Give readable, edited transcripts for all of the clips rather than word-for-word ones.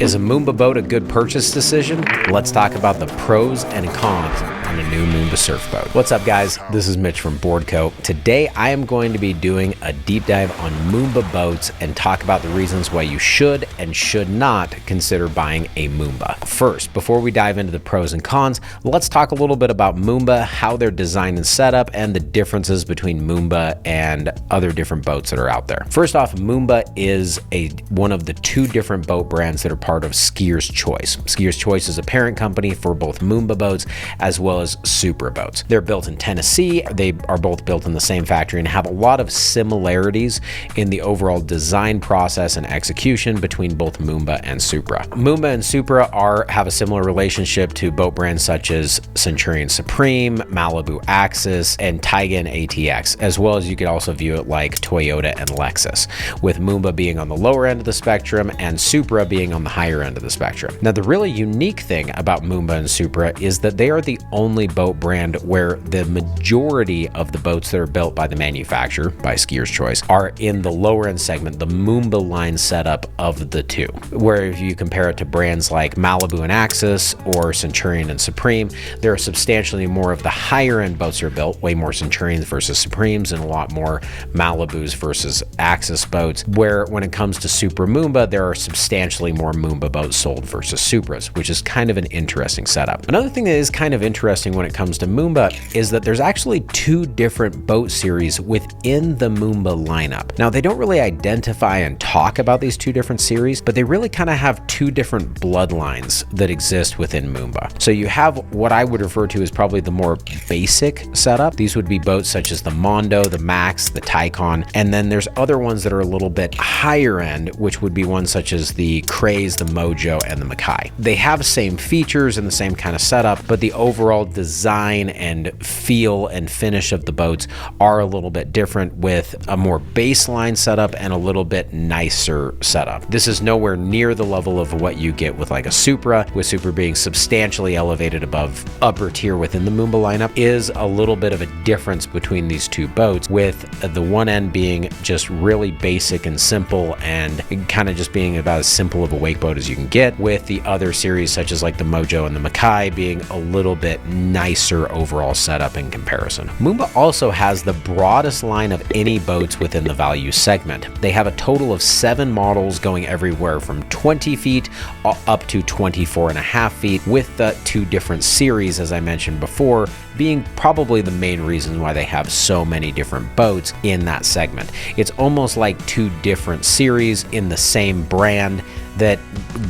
Is a Moomba boat a good purchase decision? Let's talk about the pros and cons on the new Moomba surf boat. What's up, guys? This is Mitch from BoardCo. Today, I am going to be doing a deep dive on Moomba boats and talk about the reasons why you should and should not consider buying a Moomba. First, before we dive into the pros and cons, let's talk a little bit about Moomba, how they're designed and set up, and the differences between Moomba and other different boats that are out there. First off, Moomba is one of the two different boat brands that are part of Skier's Choice. Skier's Choice is a parent company for both Moomba boats as well as Supra boats. They're built in Tennessee. They are both built in the same factory and have a lot of similarities in the overall design process and execution between both Moomba and Supra. Moomba and Supra have a similar relationship to boat brands such as Centurion Supreme, Malibu Axis, and Taiga and ATX, as well as you could also view it like Toyota and Lexus, with Moomba being on the lower end of the spectrum and Supra being on the higher end of the spectrum. Now, the really unique thing about Moomba and Supra is that they are the only boat brand where the majority of the boats that are built by the manufacturer, by Skier's Choice, are in the lower end segment, the Moomba line setup of the two. Where if you compare it to brands like Malibu and Axis or Centurion and Supreme, there are substantially more of the higher end boats that are built, way more Centurions versus Supremes and a lot more Malibus versus Axis boats, where when it comes to Supra Moomba, there are substantially more Moomba boats sold versus Supras, which is kind of an interesting setup. Another thing that is kind of interesting when it comes to Moomba is that there's actually two different boat series within the Moomba lineup. Now, they don't really identify and talk about these two different series, but they really kind of have two different bloodlines that exist within Moomba. So you have what I would refer to as probably the more basic setup. These would be boats such as the Mondo, the Max, the Tycon, and then there's other ones that are a little bit higher end, which would be ones such as the Craze, the Mojo, and the Makai. They have same features and the same kind of setup, but the overall design and feel and finish of the boats are a little bit different, with a more baseline setup and a little bit nicer setup. This is nowhere near the level of what you get with like a Supra, with Supra being substantially elevated above upper tier within the Moomba lineup. Is a little bit of a difference between these two boats, with the one end being just really basic and simple and kind of just being about as simple of a wake boat as you can get, with the other series such as like the Mojo and the Makai being a little bit nicer overall setup in comparison. Moomba also has the broadest line of any boats within the value segment. They have a total of 7 models going everywhere from 20 feet up to 24.5 feet, with the 2 different series, as I mentioned before, being probably the main reason why they have so many different boats in that segment. It's almost like 2 different series in the same brand that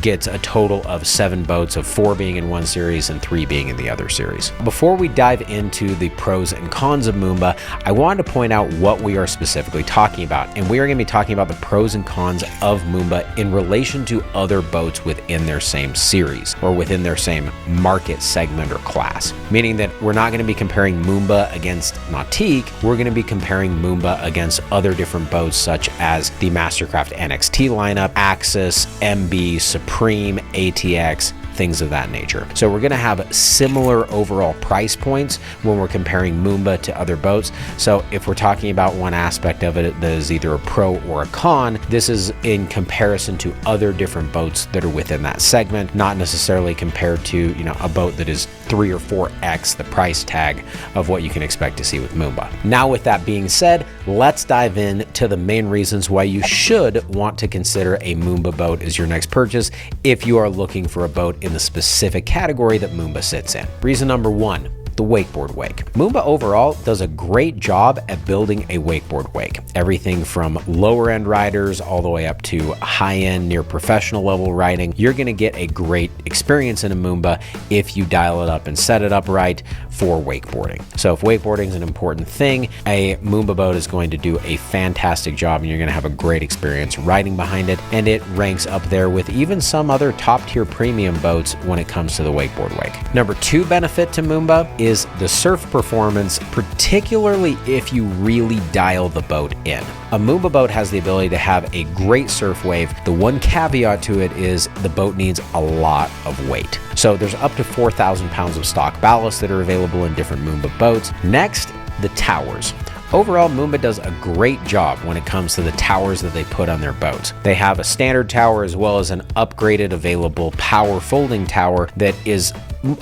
gets a total of 7 boats, of 4 being in one series and 3 being in the other series. Before we dive into the pros and cons of Moomba, I wanted to point out what we are specifically talking about. And we are going to be talking about the pros and cons of Moomba in relation to other boats within their same series or within their same market segment or class. Meaning that we're not going to be comparing Moomba against Nautique, we're going to be comparing Moomba against other different boats such as the MasterCraft NXT lineup, Axis, MB, Supreme, ATX, things of that nature. So we're going to have similar overall price points when we're comparing Moomba to other boats. So if we're talking about one aspect of it that is either a pro or a con, this is in comparison to other different boats that are within that segment, not necessarily compared to, a boat that is 3 or 4x the price tag of what you can expect to see with Moomba. Now, with that being said, let's dive into the main reasons why you should want to consider a Moomba boat as your next purchase if you are looking for a boat in the specific category that Moomba sits in. Reason number 1, the wakeboard wake. Moomba overall does a great job at building a wakeboard wake. Everything from lower end riders all the way up to high end, near professional level riding. You're going to get a great experience in a Moomba if you dial it up and set it up right for wakeboarding. So if wakeboarding is an important thing, a Moomba boat is going to do a fantastic job and you're going to have a great experience riding behind it. And it ranks up there with even some other top tier premium boats when it comes to the wakeboard wake. Number 2 benefit to Moomba is the surf performance, particularly if you really dial the boat in. A Moomba boat has the ability to have a great surf wave. The one caveat to it is the boat needs a lot of weight. So there's up to 4,000 pounds of stock ballast that are available in different Moomba boats. Next, the towers. Overall, Moomba does a great job when it comes to the towers that they put on their boats. They have a standard tower as well as an upgraded available power folding tower that is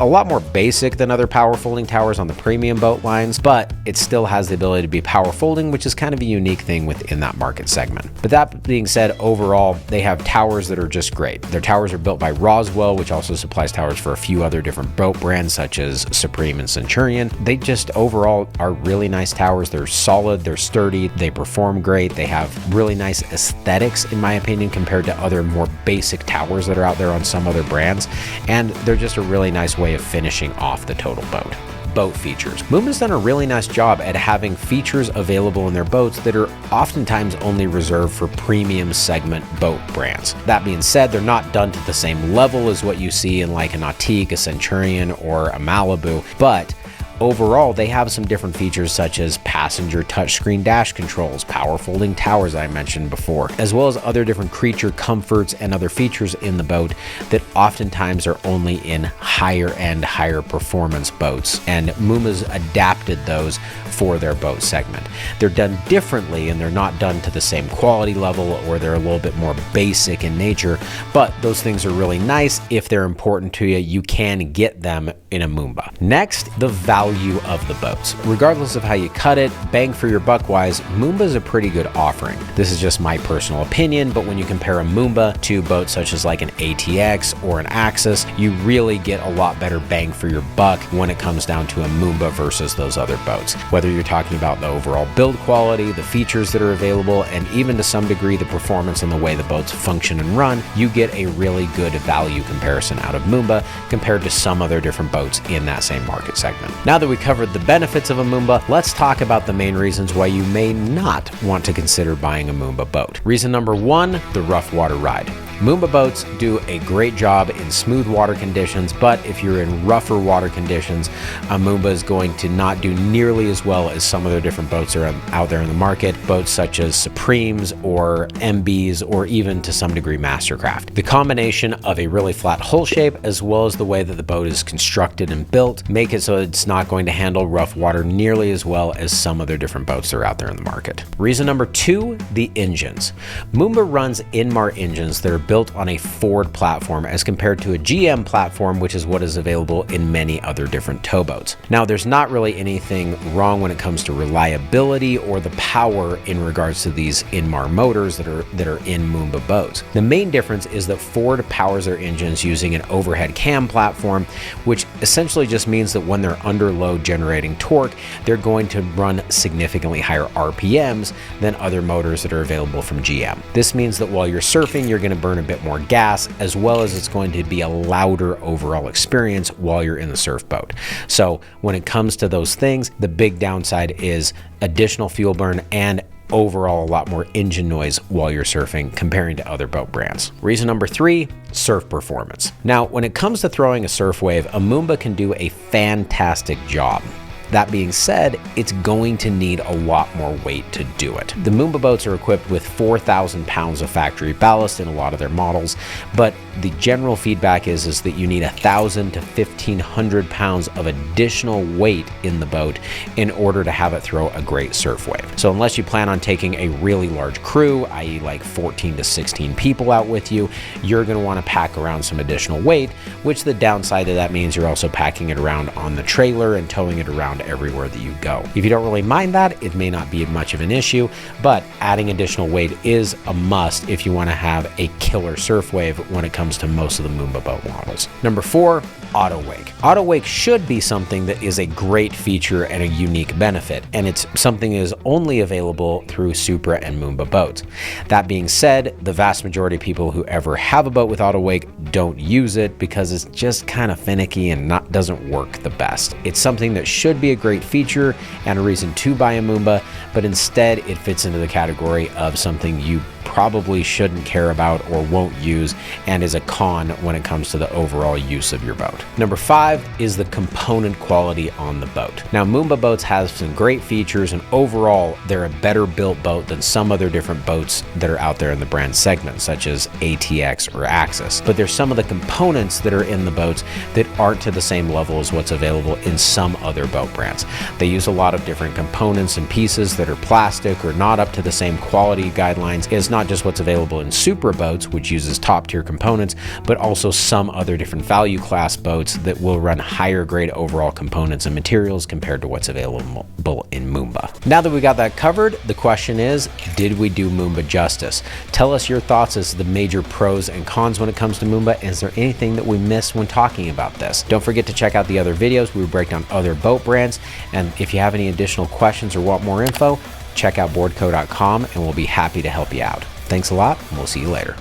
a lot more basic than other power folding towers on the premium boat lines, but it still has the ability to be power folding, which is kind of a unique thing within that market segment. But that being said, overall, they have towers that are just great. Their towers are built by Roswell, which also supplies towers for a few other different boat brands such as Supreme and Centurion. They just overall are really nice towers. They're solid, they're sturdy, they perform great. They have really nice aesthetics, in my opinion, compared to other more basic towers that are out there on some other brands. And they're just a really nice way of finishing off the total boat. Boat features. Moomba's done a really nice job at having features available in their boats that are oftentimes only reserved for premium segment boat brands. That being said, they're not done to the same level as what you see in like a Nautique, a Centurion, or a Malibu, but overall, they have some different features such as passenger touchscreen dash controls, power folding towers I mentioned before, as well as other different creature comforts and other features in the boat that oftentimes are only in higher end, higher performance boats, and Moomba's adapted those for their boat segment. They're done differently and they're not done to the same quality level, or they're a little bit more basic in nature, but those things are really nice. If they're important to you, you can get them in a Moomba. Next, the value of the boats. Regardless of how you cut it, bang for your buck wise, Moomba is a pretty good offering. This is just my personal opinion, but when you compare a Moomba to boats such as like an ATX or an Axis, you really get a lot better bang for your buck when it comes down to a Moomba versus those other boats. Whether you're talking about the overall build quality, the features that are available, and even to some degree the performance and the way the boats function and run, you get a really good value comparison out of Moomba compared to some other different boats in that same market segment. Now that we covered the benefits of a Moomba, let's talk about the main reasons why you may not want to consider buying a Moomba boat. Reason number one, the rough water ride. Moomba boats do a great job in smooth water conditions, but if you're in rougher water conditions, a Moomba is going to not do nearly as well as some other different boats are out there in the market, boats such as Supremes or MBs, or even to some degree MasterCraft. The combination of a really flat hull shape as well as the way that the boat is constructed and built make it so it's not going to handle rough water nearly as well as some other different boats that are out there in the market. Reason number two, the engines. Moomba runs Inmar engines that are built on a Ford platform as compared to a GM platform, which is what is available in many other different towboats. Now, there's not really anything wrong when it comes to reliability or the power in regards to these Inmar motors that are in Moomba boats. The main difference is that Ford powers their engines using an overhead cam platform, which essentially just means that when they're under load generating torque, they're going to run significantly higher RPMs than other motors that are available from GM. This means that while you're surfing, you're going to burn a bit more gas, as well as it's going to be a louder overall experience while you're in the surf boat. So when it comes to those things, the big downside is additional fuel burn and overall a lot more engine noise while you're surfing comparing to other boat brands. Reason number three, surf performance. Now, when it comes to throwing a surf wave, a Moomba can do a fantastic job. That being said, it's going to need a lot more weight to do it. The Moomba boats are equipped with 4,000 pounds of factory ballast in a lot of their models, but the general feedback is that you need 1,000 to 1,500 pounds of additional weight in the boat in order to have it throw a great surf wave. So unless you plan on taking a really large crew, i.e. like 14 to 16 people out with you, you're going to want to pack around some additional weight, which the downside of that means you're also packing it around on the trailer and towing it around everywhere that you go. If you don't really mind that, it may not be much of an issue, but adding additional weight is a must if you want to have a killer surf wave when it comes to most of the Moomba boat models. Number four, AutoWake. AutoWake should be something that is a great feature and a unique benefit, and it's something that is only available through Supra and Moomba boats. That being said, the vast majority of people who ever have a boat with AutoWake don't use it because it's just kind of finicky and doesn't work the best. It's something that should be a great feature and a reason to buy a Moomba, but instead it fits into the category of something you probably shouldn't care about or won't use and is a con when it comes to the overall use of your boat. Number 5 is the component quality on the boat. Now, Moomba boats have some great features, and overall they're a better built boat than some other different boats that are out there in the brand segment, such as ATX or Axis. But there's some of the components that are in the boats that aren't to the same level as what's available in some other boat brands. They use a lot of different components and pieces that are plastic or not up to the same quality guidelines. It's not just what's available in Supra boats, which uses top tier components, but also some other different value class boats that will run higher grade overall components and materials compared to what's available in Moomba. Now that we got that covered, the question is, did we do Moomba justice? Tell us your thoughts as the major pros and cons when it comes to Moomba. Is there anything that we missed when talking about this? Don't forget to check out the other videos. We break down other boat brands, and if you have any additional questions or want more info, check out boardco.com and we'll be happy to help you out. Thanks a lot, and we'll see you later.